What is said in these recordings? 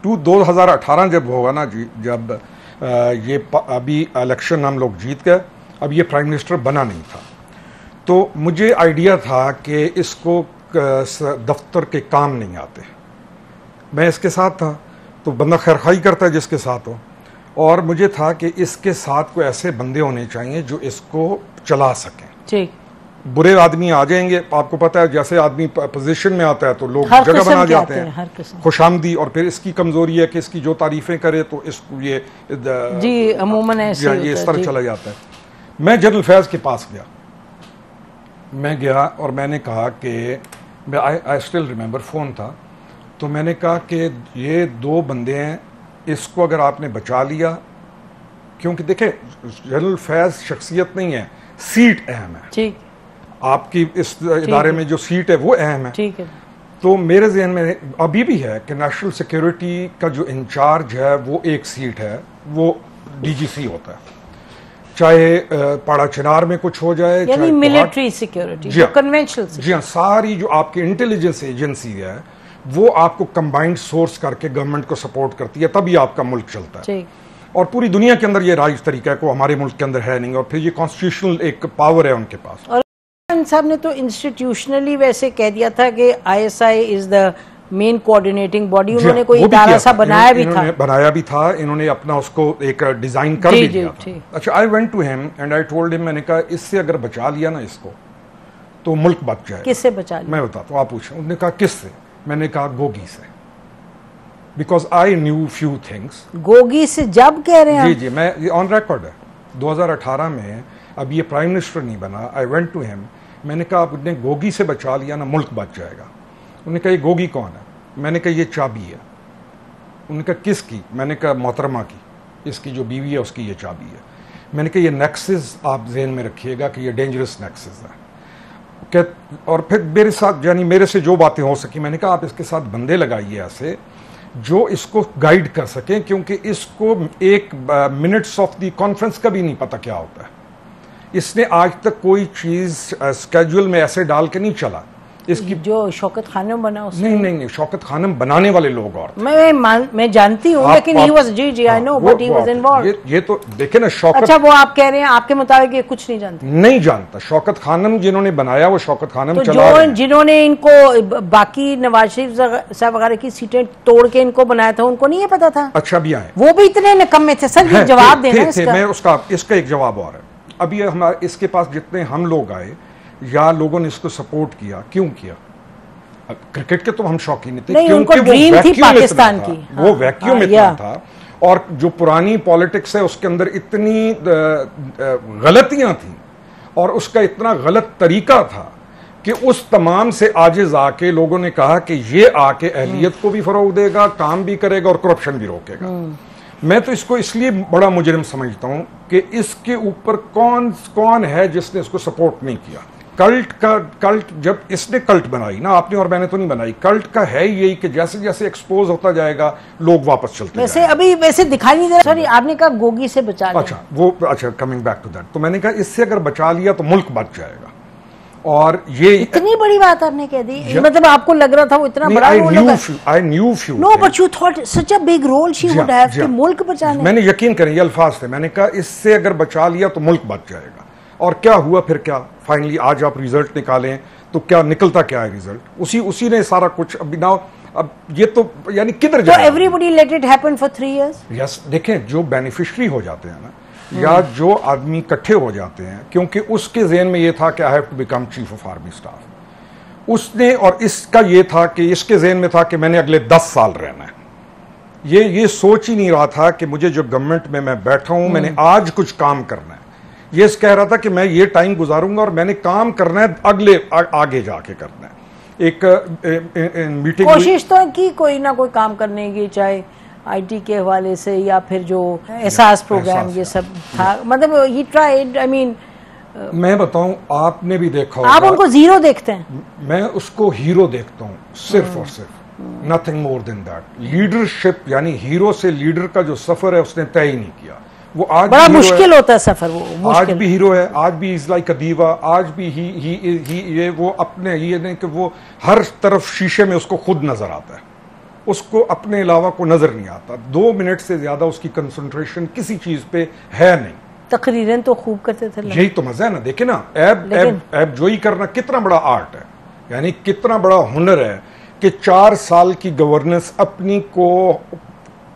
2018 जब होगा ना जी, जब अभी इलेक्शन हम लोग जीत गए, अब ये प्राइम मिनिस्टर बना नहीं था, तो मुझे आइडिया था कि इसको दफ्तर के काम नहीं आते। मैं इसके साथ था, तो बंदा खैरखाई करता है जिसके साथ हो, और मुझे था कि इसके साथ कोई ऐसे बंदे होने चाहिए जो इसको चला सकें। ठीक, बुरे आदमी आ जाएंगे, आपको पता है जैसे आदमी पोजीशन में आता है तो लोग जगह बना जाते हैं, खुशामदी, और फिर इसकी कमजोरी है कि इसकी जो तारीफें करे तो इसको ये जी अमूमन ऐसे ये इस तरह चला जाता है। मैं जनरल फैज के पास गया, मैं गया और मैंने कहा कि आई स्टिल रिमेंबर, फोन था, तो मैंने कहा कि ये 2 बंदे हैं, इसको अगर आपने बचा लिया, क्योंकि देखें जनरल फैज शख्सियत नहीं है, सीट अहम है। ठीक, आपकी इस इदारे में जो सीट है वो अहम है। ठीक है। तो मेरे जहन में अभी भी है कि नेशनल सिक्योरिटी का जो इंचार्ज है वो एक सीट है, वो डीजीसी होता है, चाहे पाड़ा चिनार में कुछ हो जाए, यानी मिलिट्री सिक्योरिटी, जो कन्वेंशनल। जी हाँ, सारी जो आपकी इंटेलिजेंस एजेंसी है वो आपको कंबाइंड सोर्स करके गवर्नमेंट को सपोर्ट करती है, तभी आपका मुल्क चलता है। और पूरी दुनिया के अंदर ये राज तरीका है, को हमारे मुल्क के अंदर है नहीं, और फिर ये कॉन्स्टिट्यूशनल एक पावर है उनके पास। और साहब ने तो इंस्टीट्यूशनली वैसे कह दिया था कि ISI is the main coordinating body, उन्होंने कोई इदारा सा बनाया भी था, इन्होंने अपना उसको एक डिजाइन कर भी दिया था। अच्छा, I went to him and I told him, मैंने कहा इससे अगर बचा लिया ना इसको तो मुल्क बच जाए। किससे बचा लिया? मैं बताता हूँ, आप पूछें। उन्होंने कहा किससे? मैंने कहा गोगी से, because I knew few things. Gogi से जब कह रहे हैं? जी जी, मैं ऑन रिकॉर्ड है, 2018 में, अब ये प्राइम मिनिस्टर नहीं बना, आई वेंट टू हिम, मैंने कहा आपने गोगी से बचा लिया ना मुल्क बच जाएगा। उन्होंने कहा ये गोगी कौन है? मैंने कहा ये चाबी है। उन्होंने कहा किसकी? मैंने कहा मोहतरमा की, इसकी जो बीवी है उसकी ये चाबी है। मैंने कहा ये नेक्सस आप ज़हन में रखिएगा कि ये डेंजरस नेक्सस है। और फिर मेरे साथ, यानी मेरे से जो बातें हो सकी, मैंने कहा आप इसके साथ बंदे लगाइए ऐसे जो इसको गाइड कर सकें, क्योंकि इसको एक मिनट्स ऑफ द कॉन्फ्रेंस का भी नहीं पता क्या होता है। इसने आज तक कोई चीज स्केड्यूल में ऐसे डाल के नहीं चला। इसकी जो शौकत खानम बना उसने? नहीं, शौकत खानम बनाने वाले लोग और मैं जानती हूँ, लेकिन ही वाज, जी I know, but he was involved. ये तो देखे ना शौकत। अच्छा, वो आप कह रहे हैं आपके मुताबिक ये कुछ नहीं जानता? नहीं जानता। शौकत खानम जिन्होंने बनाया वो शौकत खानम तो चला, जिन्होंने इनको बाकी नवाज शरीफ साहब वगैरह की सीटें तोड़ के इनको बनाया था, उनको नहीं ये पता था? अच्छा, भी आए वो भी इतने निकम्मे थे सर, जवाब देना इसका। मैं इसका एक जवाब और है। अभी हमारे इसके पास जितने हम लोग आए या लोगों ने इसको सपोर्ट किया, क्यों किया? क्रिकेट के तो हम शौकीन थे, क्योंकि ड्रीम थी पाकिस्तान की, वो वैक्यूम इतना था, और जो पुरानी पॉलिटिक्स है उसके अंदर इतनी गलतियां थी और उसका इतना गलत तरीका था कि उस तमाम से आजिज आके लोगों ने कहा कि ये आके अहलियत को भी फरोग देगा, काम भी करेगा और करप्शन भी रोकेगा। मैं तो इसको इसलिए बड़ा मुजरिम समझता हूं कि इसके ऊपर कौन है जिसने इसको सपोर्ट नहीं किया। कल्ट जब इसने कल्ट बनाई ना, आपने और मैंने तो नहीं बनाई, कल्ट का है यही कि जैसे जैसे एक्सपोज होता जाएगा लोग वापस चलते वैसे अभी वैसे दिखाई नहीं दे रहा। सॉरी, आपने कहा गोगी से बचा लिया। अच्छा, कमिंग बैक टू दैट, तो मैंने कहा इससे अगर बचा लिया तो मुल्क बच जाएगा। और ये इतनी बड़ी बात आपने कह दी, मतलब आपको लग रहा था वो इतना बड़ा रोल होगा? I knew few. No, but you thought such a big role she would have कि मुल्क बचाने। मैंने यकीन करें ये अल्फाज थे, मैंने कहा इससे अगर बचा लिया तो मुल्क बच जाएगा। और क्या हुआ फिर? क्या फाइनली आज आप रिजल्ट निकालें तो क्या निकलता, क्या है रिजल्ट? उसी ने सारा कुछ अभी ना, अब ये तो यानी किधर जाए? Everybody let it happen for 3 years. Yes, देखें जो बेनिफिशियरी हो जाते हैं ना, या जो आदमी इकट्ठे हो जाते हैं, क्योंकि उसके ज़हन में ये था कि I have to become chief of army staff, उसने, और इसका ये था कि इसके ज़हन में था कि मैंने अगले 10 साल रहना है। ये सोच ही नहीं रहा था कि मुझे जो गवर्नमेंट में मैं बैठा हूं मैंने आज कुछ काम करना है। ये कह रहा था कि मैं ये टाइम गुजारूंगा और मैंने काम करना है, आगे जाके करना है। एक मीटिंग कोशिश तो की कोई ना कोई काम करने की, चाहे आईटी के हवाले से या फिर जो एहसास प्रोग्राम ये सब था, मतलब ही ट्राइड। आई मीन मैं बताऊं, आपने भी देखा होगा, आप उनको जीरो देखते हैं, मैं उसको हीरो देखता हूं, सिर्फ और सिर्फ, nothing more than that. Leadership यानी हीरो से लीडर का जो सफर है उसने तय ही नहीं किया। वो आज बड़ा मुश्किल होता है सफर, वो आज भी हीरो है, आज भी इज लाइक अ दीवा, आज भी ही ये वो अपने ये नहीं कि वो हर तरफ शीशे में उसको खुद नजर आता है। उसको अपने अलावा को नजर नहीं आता। 2 मिनट से ज्यादा उसकी कंसंट्रेशन किसी चीज पे है नहीं। तकरीरन तो खूब करते थे। यही तो मजा है ना, देखे ना, ऐब जोई करना कितना बड़ा आर्ट है, यानी कितना बड़ा हुनर है कि 4 साल की गवर्नेंस अपनी को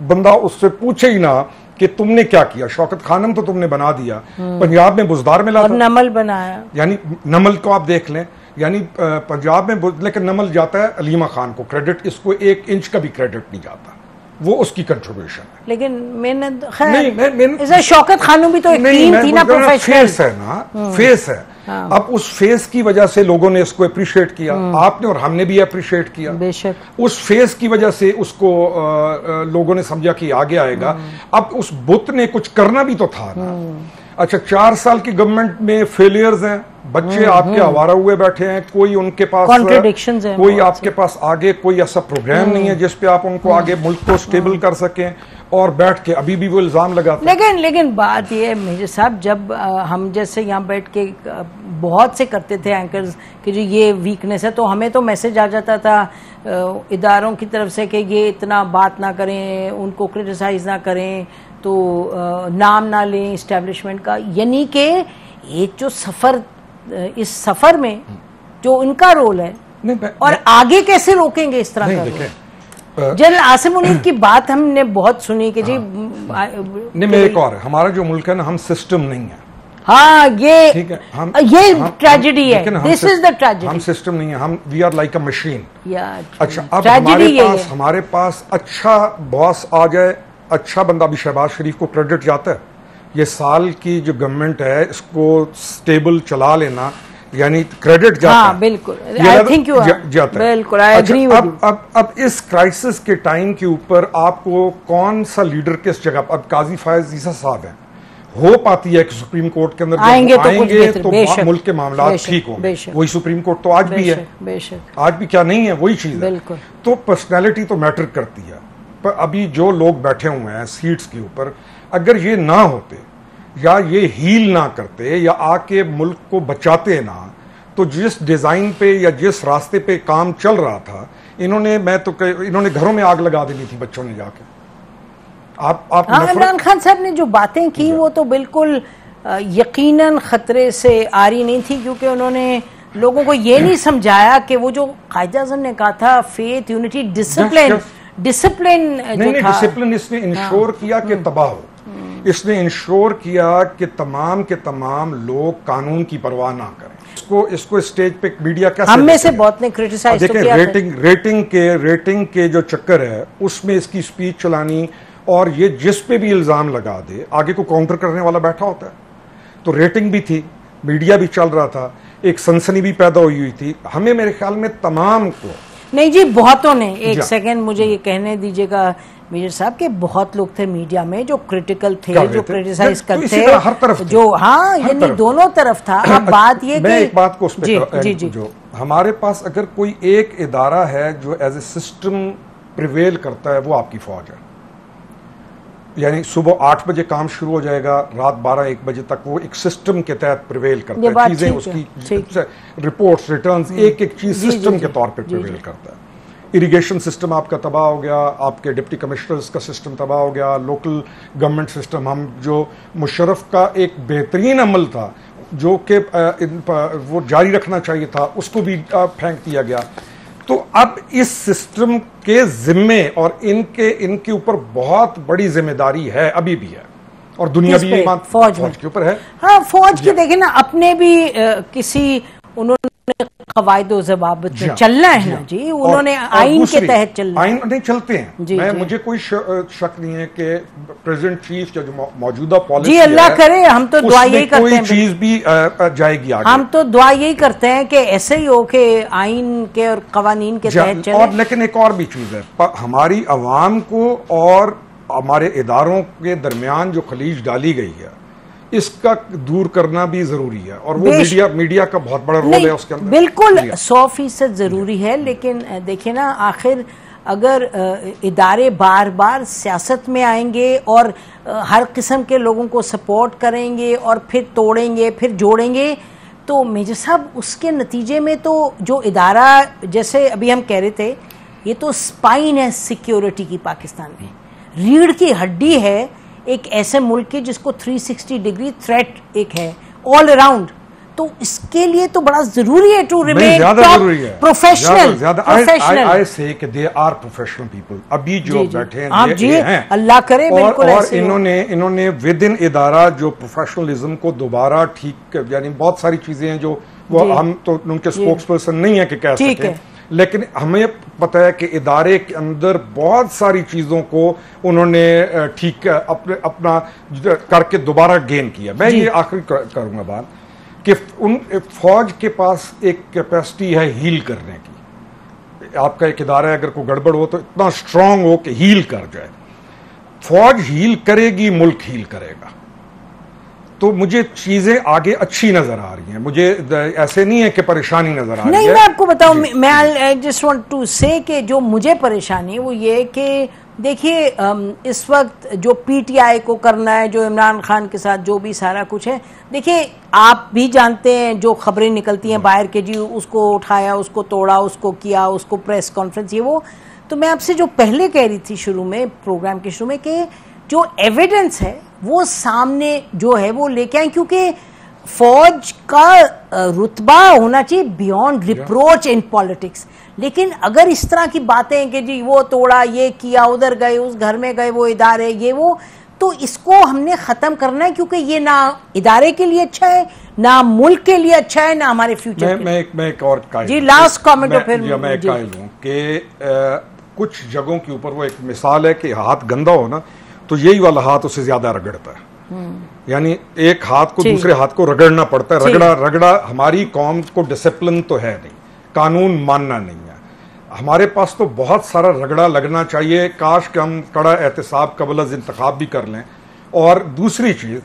बंदा उससे पूछे ही ना कि तुमने क्या किया। शौकत खानम तो तुमने बना दिया, पंजाब में बुजदार मिला और नमल बनाया, यानी नमल को आप देख लें, यानी पंजाब में, लेकिन नमल जाता है अलीमा खान को क्रेडिट, इसको 1 इंच का भी क्रेडिट नहीं जाता, वो उसकी कंट्रीब्यूशन है। लेकिन मैंने शौकत खानम भी तो एक टीम थी ना, प्रोफेशनल फेस है ना, फेस है। हाँ। अब उस फेस की वजह से लोगों ने इसको अप्रिशिएट किया, आपने और हमने भी अप्रिशिएट किया। बेशक उस फेस की वजह से उसको लोगों ने समझा कि आगे आएगा। अब उस बुत ने कुछ करना भी तो था ना। अच्छा, 4 साल की गवर्नमेंट में फेलियर्स हैं, बच्चे आपके आवारा हुए बैठे हैं, कोई उनके पास कॉन्ट्रडिक्शंस हैं, कोई आपके पास आगे कोई ऐसा प्रोग्राम नहीं है जिस पे आप उनको आगे मुल्क को स्टेबल कर सकें, और बैठ के अभी भी वो इल्जाम लगाते हैं। लेकिन बात ये मेजर साहब, जब हम जैसे यहाँ बैठ के बहुत से करते थे एंकर्स कि जी ये वीकनेस है, तो हमें तो मैसेज आ जाता था इदारों की तरफ से कि ये इतना बात ना करें, उनको क्रिटिसाइज ना करें, तो नाम ना लें इस्टेब्लिशमेंट का। यानी कि ये जो सफर, इस सफर में जो इनका रोल है, और आगे कैसे रोकेंगे इस तरह का। जनरल आसिम मुनीर की बात हमने बहुत सुनी कि जी नहीं, मैं एक और है, हमारा जो मुल्क है ना, हम सिस्टम नहीं है। हाँ, ये ठीक है, ये ट्रेजेडी है, दिस इज द ट्रेजेडी। हम सिस्टम नहीं है, हम we are like a machine. अच्छा, अब हमारे पास अच्छा बॉस आ जाए, अच्छा बंदा, भी शहबाज शरीफ को क्रेडिट जाता है। ये साल की जो गवर्नमेंट है, इसको स्टेबल चला लेना, यानी क्रेडिट जाता है। बिल्कुल, आई थिंक यू जाता है, बिल्कुल, आई एग्री विद यू। अब इस क्राइसिस के टाइम के ऊपर आपको कौन सा लीडर किस जगह, अब काजी फायज ईसा साहब हैं, हो पाती है कि सुप्रीम कोर्ट के अंदर आएंगे तो मुल्क के मामला ठीक होंगे। वही सुप्रीम कोर्ट तो आज भी है, आज भी क्या नहीं है, वही चीज है। तो पर्सनैलिटी तो मैटर करती है। पर अभी जो लोग बैठे हुए हैं सीट्स के ऊपर, अगर ये ना होते या ये हील ना करते या आके मुल्क को बचाते ना, तो जिस डिजाइन पे या जिस रास्ते पे काम चल रहा था, इन्होंने घरों में आग लगा देनी थी बच्चों ने जाके। इमरान खान साहब ने जो बातें की वो तो बिल्कुल यकीनन खतरे से आ रही नहीं थी, क्योंकि उन्होंने लोगों को ये नहीं समझाया कि वो जो कायद-ए-आज़म ने कहा था, फेथ, यूनिटी, डिसिप्लिन डिसिप्लिन इसने इंश्योर किया कि तबाह हो। इसने इंश्योर किया कि तमाम के तमाम लोग कानून की परवाह ना करें। इसको स्टेज पे मीडिया कैसे, हम में से बहुत ने क्रिटिसाइज तो किया। रेटिंग के जो चक्कर है उसमें इसकी स्पीच चलानी, और ये जिस पे भी इल्जाम लगा दे आगे को काउंटर करने वाला बैठा होता है। तो रेटिंग भी थी, मीडिया भी चल रहा था, एक सनसनी भी पैदा हुई थी। हमें, मेरे ख्याल में तमाम को नहीं जी, बहुतों ने, एक सेकंड मुझे ये कहने दीजिएगा मेजर साहब के, बहुत लोग थे मीडिया में जो क्रिटिकल थे, जो क्रिटिसाइज करते, हर तरफ जो, हाँ, यानी दोनों तरफ था। अब बात ये मैं एक बात को उस पे जो हमारे पास अगर कोई एक इदारा है जो एज ए सिस्टम प्रिवेल करता है, वो आपकी फौज है। यानी सुबह 8 बजे काम शुरू हो जाएगा, रात 12-1 बजे तक वो एक सिस्टम के तहत प्रिवेल करता है। चीजें उसकी रिपोर्ट्स, रिटर्न्स, एक चीज सिस्टम के तौर पे प्रिवेल करता है। इरिगेशन सिस्टम आपका तबाह हो गया, आपके डिप्टी कमिश्नर्स का सिस्टम तबाह हो गया, लोकल गवर्नमेंट सिस्टम, हम जो मुशर्रफ का एक बेहतरीन अमल था जो कि वो जारी रखना चाहिए था, उसको भी फेंक दिया गया। तो अब इस सिस्टम के जिम्मे और इनके ऊपर बहुत बड़ी जिम्मेदारी है, अभी भी है, और दुनिया भी फौज के ऊपर है। हाँ, फौज की देखें ना, अपने भी किसी उन्होंने कवायद ज़वाबित में चलना है ना जी, उन्होंने आइन के तहत चलना, आइन नहीं चलते हैं। मुझे कोई शक नहीं है कि प्रेसिडेंट चीफ जो मौजूदा पॉलिसी, जी अल्लाह करे, हम तो दुआ यही करते हैं, कोई चीज भी जाएगी आगे। हम तो दुआ यही करते हैं कि ऐसे ही हो कि आइन के और कवानीन के तहत चले। और लेकिन एक और भी चीज है, हमारी अवाम को और हमारे इदारोों के दरमियान जो खलीज डाली गई है, इसका दूर करना भी जरूरी है, और वो मीडिया का बहुत बड़ा रोल है उसके अंदर। बिल्कुल 100% जरूरी है। लेकिन देखिए ना, आखिर अगर इदारे बार बार सियासत में आएंगे और हर किस्म के लोगों को सपोर्ट करेंगे और फिर तोड़ेंगे फिर जोड़ेंगे, तो मेजर साहब उसके नतीजे में तो जो इदारा, जैसे अभी हम कह रहे थे ये तो स्पाइन है सिक्योरिटी की पाकिस्तान में, रीढ़ की हड्डी है एक ऐसे मुल्क की जिसको 360 डिग्री थ्रेट एक है ऑल अराउंड। तो इसके लिए तो बड़ा जरूरी है टू रिमेन प्रोफेशनल। आई से कि दे आर प्रोफेशनल पीपल। अभी जो बैठे हैं आप जी हैं, अल्लाह करे बिल्कुल और इन्होंने विद इन इदारा जो प्रोफेशनलिज्म को दोबारा ठीक, यानी बहुत सारी चीजें हैं जो वो हम तो उनके स्पोक्स पर्सन नहीं है कि कह सकें, लेकिन हमें पता है कि इदारे के अंदर बहुत सारी चीजों को उन्होंने ठीक अपना करके दोबारा गेन किया। मैं ये आखिरी करूंगा बात कि उन फौज के पास एक कैपेसिटी है हील करने की। आपका एक इदारा अगर कोई गड़बड़ हो तो इतना स्ट्रांग हो कि हील कर जाए। फौज हील करेगी, मुल्क हील करेगा। तो मुझे चीजें आगे अच्छी नजर आ रही हैं, मुझे ऐसे नहीं है कि परेशानी नजर आ रही है। नहीं, मैं आपको बताऊं, मैं आई जस्ट वांट टू से कि जो मुझे परेशानी है वो ये कि देखिए इस वक्त जो पीटीआई को करना है, जो इमरान खान के साथ जो भी सारा कुछ है, देखिए आप भी जानते हैं जो खबरें निकलती हैं बाहर के, जी उसको उठाया, उसको तोड़ा, उसको किया, उसको प्रेस कॉन्फ्रेंस, ये वो। तो मैं आपसे जो पहले कह रही थी शुरू में, प्रोग्राम के शुरू में, कि जो एविडेंस है वो सामने जो है वो लेके आए, क्योंकि फौज का रुतबा होना चाहिए बियॉन्ड रिप्रोच इन पॉलिटिक्स। लेकिन अगर इस तरह की बातें कि जी वो तोड़ा, ये किया, उधर गए, उस घर में गए, वो इदारे, ये वो, तो इसको हमने खत्म करना है, क्योंकि ये ना इदारे के लिए अच्छा है, ना मुल्क के लिए अच्छा है, ना हमारे फ्यूचर के लिए। मैं एक और जी लास्ट कमेंट हो फिर मैं एक कायल हूं कि कुछ जगहों के ऊपर वो एक मिसाल है कि हाथ गंदा हो ना तो यही वाला हाथ उससे ज्यादा रगड़ता है। यानी एक हाथ को दूसरे हाथ को रगड़ना पड़ता है। रगड़ा हमारी कौम को डिसिप्लिन तो है नहीं, कानून मानना नहीं है। हमारे पास तो बहुत सारा रगड़ा लगना चाहिए। काश कि हम कड़ा एहतसाब कबल अज़ इंतखाब भी कर लें। और दूसरी चीज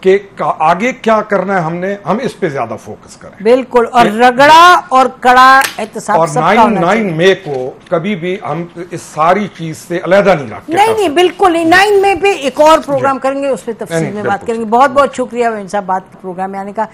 कि आगे क्या करना है हम इस पे ज्यादा फोकस करें। बिल्कुल, और रगड़ा और कड़ा एहतसाब और 9 मई को कभी भी हम इस सारी चीज से अलहदा नहीं रखते। नहीं, बिल्कुल नहीं। 9 मई पे एक और प्रोग्राम करेंगे, उस पर तफसील में बात करेंगे। बहुत बहुत शुक्रिया साहब बात प्रोग्राम में आने का।